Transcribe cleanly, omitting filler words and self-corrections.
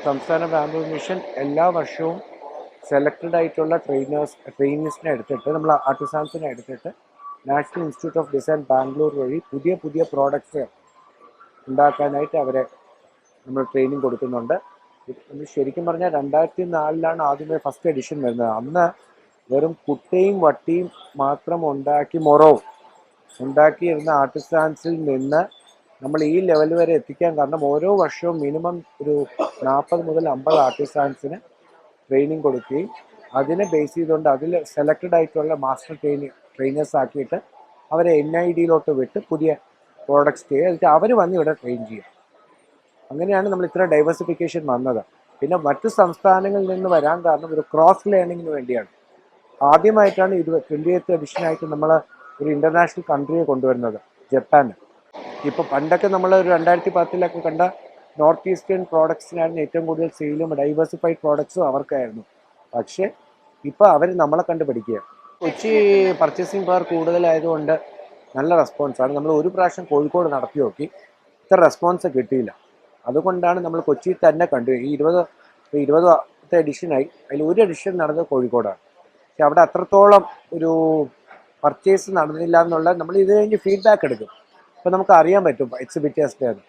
സംസ്ഥാന bamboo mission എല്ലാ വർഷവും സെലക്റ്റഡ് ആയിട്ടുള്ള ട്രെയിനേഴ്സിനെ എടുത്തിട്ട് നമ്മൾ ആർട്ടിസാൻസിനെ എടുത്തിട്ട് national institute of design Bangalore വഴി പുതിയ പുതിയ പ്രോഡക്റ്റ്സ് ഉണ്ടാക്കാനായിട്ട് അവരെ നമ്മൾ ട്രെയിനിങ് കൊടുക്കുന്നുണ്ട്. നമ്മൾ ശരിക്കും പറഞ്ഞാൽ 2004 ആദ്യമേ ഫസ്റ്റ് എഡിഷൻ വരുന്നത്. അന്ന് വെറും കുട്ടയും വട്ടിയും മാത്രം ഉണ്ടാക്കിയിരുന്ന ആർട്ടിസാൻസിൽ നിന്ന് നമ്മൾ ഈ ലെവൽ വരെ എത്തിക്കാൻ കാരണം ഓരോ വർഷവും മിനിമം ഒരു 40 മുതൽ 50 ആർട്ടിസാൻസിന് ട്രെയിനിങ് കൊടുക്കുകയും അതിനെ ബേസ് ചെയ്തുകൊണ്ട് അതിൽ സെലക്റ്റഡ് ആയിട്ടുള്ള മാസ്റ്റർ ട്രെയിനേഴ്സ് ആക്കിയിട്ട് അവരെ NIDയിലോട്ട് വിട്ട് പുതിയ പ്രോഡക്റ്റ്സ് ചെയ്യുക. എന്നിട്ട് അവർ വന്ന് ഇവിടെ ട്രെയിൻ ചെയ്യുക. അങ്ങനെയാണ് നമ്മൾ ഇത്ര ഡൈവേഴ്സിഫിക്കേഷൻ വന്നത്. പിന്നെ മറ്റു സംസ്ഥാനങ്ങളിൽ നിന്ന് വരാൻ കാരണം ഒരു ക്രോസ് ലേണിങ്ങിന് വേണ്ടിയാണ്. ആദ്യമായിട്ടാണ് 20th എഡിഷനായിട്ട് നമ്മൾ ഒരു ഇൻ്റർനാഷണൽ കൺട്രിയെ കൊണ്ടുവരുന്നത്, ജപ്പാൻ. ഇപ്പോൾ പണ്ടൊക്കെ നമ്മൾ ഒരു 2010 കണ്ട നോർത്ത് ഈസ്റ്റേൺ പ്രോഡക്ട്സിനായിരുന്നു ഏറ്റവും കൂടുതൽ സെയിലും ഡൈവേഴ്സിഫൈഡ് പ്രോഡക്ട്സും അവർക്കായിരുന്നു. പക്ഷേ ഇപ്പോൾ അവർ നമ്മളെ കണ്ട് പഠിക്കുക. കൊച്ചി പർച്ചേസിംഗ് പവർ കൂടുതലായതുകൊണ്ട് നല്ല റെസ്പോൺസാണ്. നമ്മൾ ഒരു പ്രാവശ്യം കോഴിക്കോട് നടത്തി നോക്കി, ഇത്ര റെസ്പോൺസ് കിട്ടിയില്ല. അതുകൊണ്ടാണ് നമ്മൾ കൊച്ചിയിൽ തന്നെ കണ്ടു. ഈ 20th എഡിഷനായി, അതിൽ ഒരു എഡിഷൻ നടന്നത് കോഴിക്കോടാണ്. പക്ഷെ അവിടെ അത്രത്തോളം ഒരു പർച്ചേസ് നടന്നില്ല എന്നുള്ള നമ്മൾ ഇത് കഴിഞ്ഞ് ഫീഡ്ബാക്ക് എടുക്കും. അപ്പോൾ നമുക്ക് അറിയാൻ പറ്റും എക്സിബിറ്റേഴ്സിൻ്റെ അത്.